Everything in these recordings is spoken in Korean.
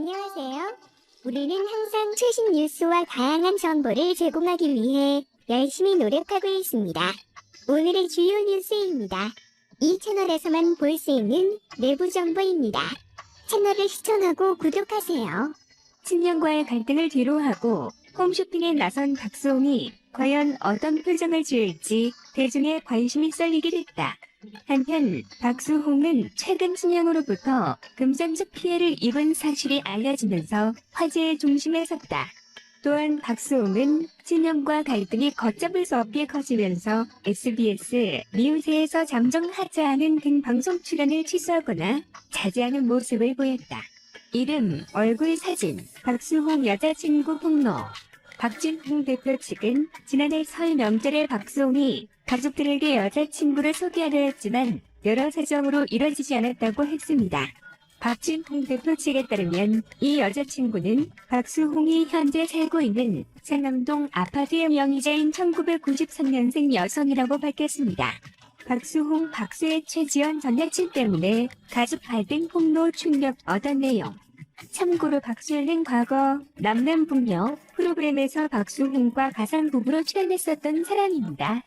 안녕하세요. 우리는 항상 최신 뉴스와 다양한 정보를 제공하기 위해 열심히 노력하고 있습니다. 오늘의 주요 뉴스입니다. 이 채널에서만 볼 수 있는 내부 정보입니다. 채널을 시청하고 구독하세요. 친형과의 갈등을 뒤로하고 홈쇼핑에 나선 박수홍이 과연 어떤 표정을 지을지 대중의 관심이 쏠리게 됐다. 한편 박수홍은 최근 친형으로부터 금전적 피해를 입은 사실이 알려지면서 화제의 중심에 섰다. 또한 박수홍은 친형과 갈등이 걷잡을 수 없게 커지면서 SBS 뉴스에서 잠정 하차하는 등 방송 출연을 취소하거나 자제하는 모습을 보였다. 이름, 얼굴 사진, 박수홍 여자친구 폭로. 박진홍 대표 측은 지난해 설 명절에 박수홍이 가족들에게 여자친구를 소개하려 했지만 여러 사정으로 이뤄지지 않았다고 했습니다. 박진홍 대표 측에 따르면 이 여자친구는 박수홍이 현재 살고 있는 상암동 아파트의 명의자인 1993년생 여성이라고 밝혔습니다. 박수홍, 박수의 최지연 전 여친 때문에 가족 갈등 폭로 충격 얻은 내용. 참고로 박수현은 과거 남남북녀 프로그램에서 박수홍과 가상 부부로 출연했었던 사람입니다.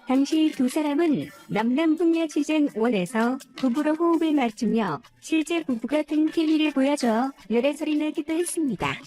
당시 두 사람은 남남북녀 시즌1에서 부부로 호흡을 맞추며 실제 부부 같은 케미를 보여줘 열애설이 나기도 했습니다.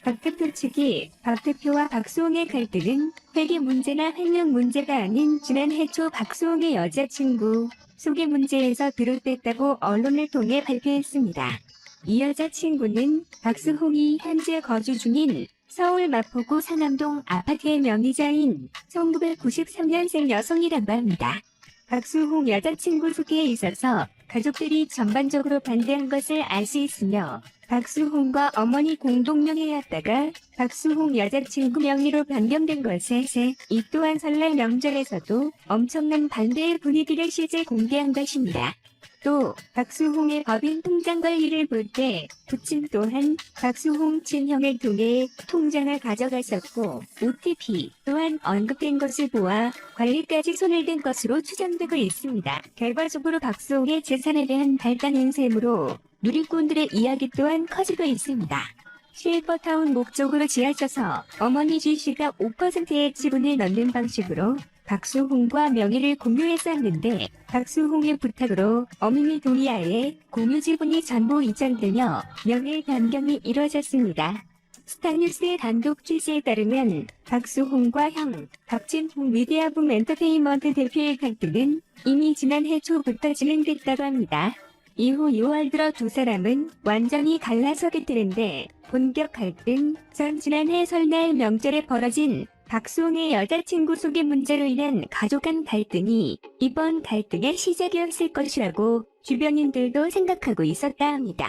박 대표 측이 박 대표와 박수홍의 갈등은 회계 문제나 횡령 문제가 아닌 지난해 초 박수홍의 여자친구 소개 문제에서 비롯됐다고 언론을 통해 발표했습니다. 이 여자친구는 박수홍이 현재 거주 중인 서울 마포구 상암동 아파트의 명의자인 1993년생 여성이라고 합니다. 박수홍 여자친구 소개에 있어서 가족들이 전반적으로 반대한 것을 알 수 있으며 박수홍과 어머니 공동명의였다가 박수홍 여자친구 명의로 변경된 것에 이 또한 설날 명절에서도 엄청난 반대의 분위기를 실제 공개한 것입니다. 또 박수홍의 법인 통장 관리를 볼 때 부친 또한 박수홍 친형을 통해 통장을 가져갔었고 OTP 또한 언급된 것을 보아 관리까지 손을 댄 것으로 추정되고 있습니다. 결과적으로 박수홍의 재산에 대한 발단 행세므로 누리꾼들의 이야기 또한 커지고 있습니다. 실버타운 목적으로 지어져서 어머니 G씨가 5%의 지분을 넣는 방식으로 박수홍과 명의를 공유했었는데 박수홍의 부탁으로 어머니 동의하에 공유 지분이 전부 이전되며 명의 변경이 이뤄졌습니다. 스타뉴스의 단독 취재에 따르면 박수홍과 형 박진홍 미디어붐 엔터테인먼트 대표의 갈등은 이미 지난해 초부터 진행됐다고 합니다. 이후 6월 들어 두 사람은 완전히 갈라서게 되는데 본격 갈등 전 지난해 설날 명절에 벌어진 박수홍의 여자친구 소개 문제로 인한 가족 간 갈등이 이번 갈등의 시작이었을 것이라고 주변인들도 생각하고 있었다 합니다.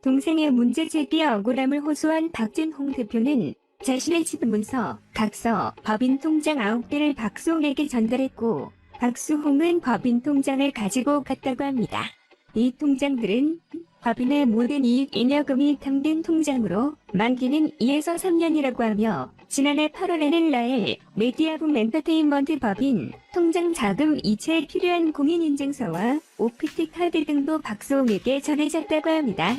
동생의 문제 제기에 억울함을 호소한 박진홍 대표는 자신의 집은 문서, 각서, 법인 통장 9개를 박수홍에게 전달했고 박수홍은 법인 통장을 가지고 갔다고 합니다. 이 통장들은 법인의 모든 이익 잉여금이 담긴 통장으로 만기는 2에서 3년이라고 하며 지난해 8월에는 라엘 메디아붐 엔터테인먼트 법인 통장 자금 이체에 필요한 공인인증서와 OPT 카드 등도 박수홍에게 전해졌다고 합니다.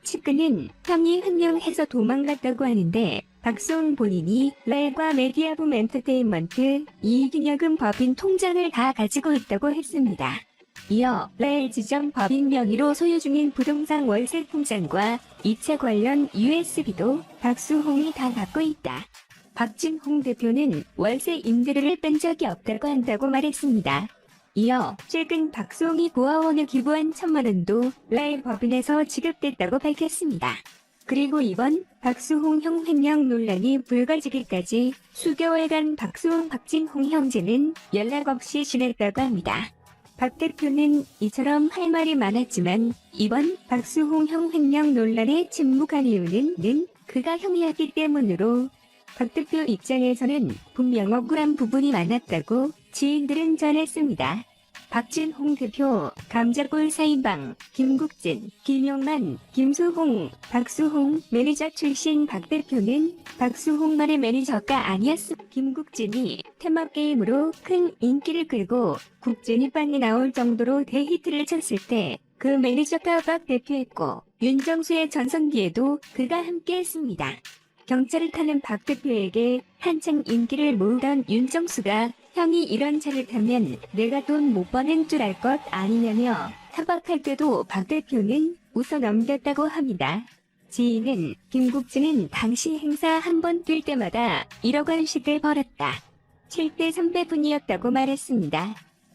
측근은 형이 횡령해서 도망갔다고 하는데 박수홍 본인이 라엘과 메디아붐 엔터테인먼트 이익잉여금 법인 통장을 다 가지고 있다고 했습니다. 이어 라엘 지점 법인 명의로 소유 중인 부동산 월세 통장과 이체 관련 USB도 박수홍이 다 갖고 있다. 박진홍 대표는 월세 임대료를 뺀 적이 없다고 한다고 말했습니다. 이어 최근 박수홍이 고아원에 기부한 1,000만 원도 라엘 법인에서 지급됐다고 밝혔습니다. 그리고 이번 박수홍 형 횡령 논란이 불거지기까지 수개월간 박수홍 박진홍 형제는 연락 없이 지냈다고 합니다. 박 대표는 이처럼 할 말이 많았지만 이번 박수홍 형 횡령 논란에 침묵한 이유는 그가 형이었기 때문으로 박 대표 입장에서는 분명 억울한 부분이 많았다고 지인들은 전했습니다. 박진홍 대표, 감자골 사인방, 김국진, 김용만, 김수홍, 박수홍 매니저 출신 박 대표는 박수홍만의 매니저가 아니었음. 김국진이 테마게임으로 큰 인기를 끌고 국진이 빵이 나올 정도로 대히트를 쳤을 때 그 매니저가 박 대표였고 윤정수의 전성기에도 그가 함께했습니다. 경차를 타는 박 대표에게 한창 인기를 모으던 윤정수가 형이 이런 차를 타면 내가 돈 못 버는 줄 알 것 아니냐며 타박할 때도 박 대표는 웃어 넘겼다고 합니다. 지인은 김국진은 당시 행사 한 번 뛸 때마다 1억 원씩을 벌었다. 7대 3배분이었다고 말했습니다.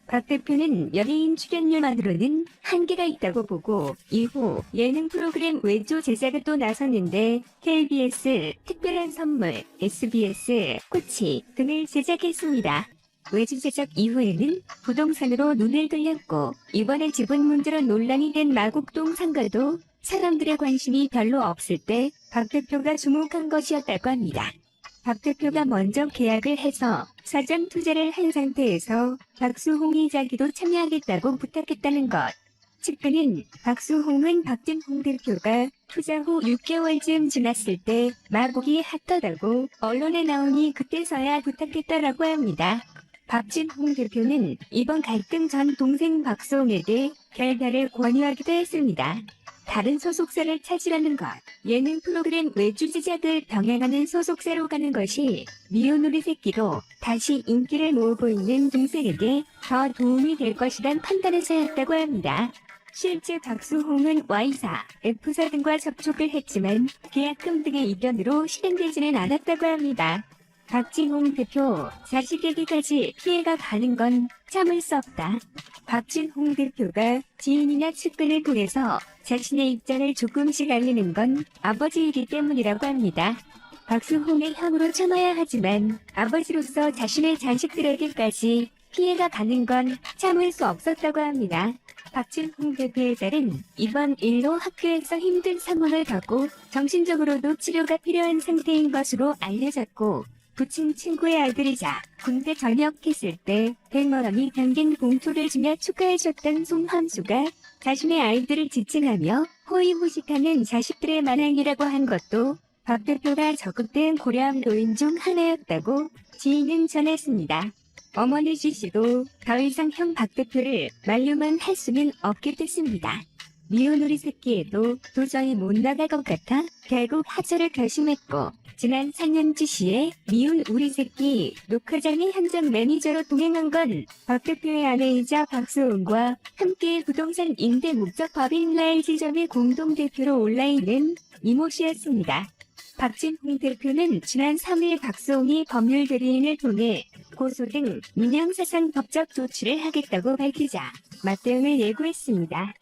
박 대표는 연예인 출연료만으로는 한계가 있다고 보고 이후 예능 프로그램 외주 제작을 또 나섰는데 KBS 특별한 선물, SBS 코치 등을 제작했습니다. 외주 제작 이후에는 부동산으로 눈을 돌렸고 이번에 지분 문제로 논란이 된 마곡동 상가도 사람들의 관심이 별로 없을 때 박 대표가 주목한 것이었다고 합니다. 박 대표가 먼저 계약을 해서 사전 투자를 한 상태에서 박수홍 이자기도 참여하겠다고 부탁했다는 것. 측근은 박수홍은 박진홍 대표가 투자 후 6개월쯤 지났을 때 마곡이 핫하다고 언론에 나오니 그때서야 부탁했다라고 합니다. 박진홍 대표는 이번 갈등 전 동생 박수홍에게 결별을 권유하기도 했습니다. 다른 소속사를 찾으라는 것, 예능 프로그램 외주 제작을 병행하는 소속사로 가는 것이 미운 우리 새끼로 다시 인기를 모으고 있는 동생에게 더 도움이 될 것이란 판단에서였다고 합니다. 실제 박수홍은 Y사, F사 등과 접촉을 했지만 계약금 등의 이견으로 실행되지는 않았다고 합니다. 박진홍 대표, 자식에게까지 피해가 가는 건 참을 수 없다. 박진홍 대표가 지인이나 측근을 통해서 자신의 입장을 조금씩 알리는 건 아버지이기 때문이라고 합니다. 박수홍의 형으로 참아야 하지만 아버지로서 자신의 자식들에게까지 피해가 가는 건 참을 수 없었다고 합니다. 박진홍 대표의 딸은 이번 일로 학교에서 힘든 상황을 겪고 정신적으로도 치료가 필요한 상태인 것으로 알려졌고 부친 친구의 아들이자 군대 전역했을 때 100만 원이 담긴 봉투를 주며 축하해줬던 송환수가 자신의 아이들을 지칭하며 호의호식하는 자식들의 만행이라고 한 것도 박 대표가 적극된 고려한 요인 중 하나였다고 지인은 전했습니다. 어머니 씨도 더 이상 형 박 대표를 만류만 할 수는 없게 됐습니다. 미운 우리 새끼에도 도저히 못 나갈 것 같아 결국 하차를 결심했고 지난 4년치 시에 미운 우리 새끼 녹화장의 현장 매니저로 동행한 건 박 대표의 아내이자 박수홍과 함께 부동산 임대 목적 법인 라일지점의 공동대표로 올라있는 이모 씨였습니다. 박진홍 대표는 지난 3일 박수홍이 법률 대리인을 통해 고소 등 민형사상 법적 조치를 하겠다고 밝히자 맞대응을 예고했습니다.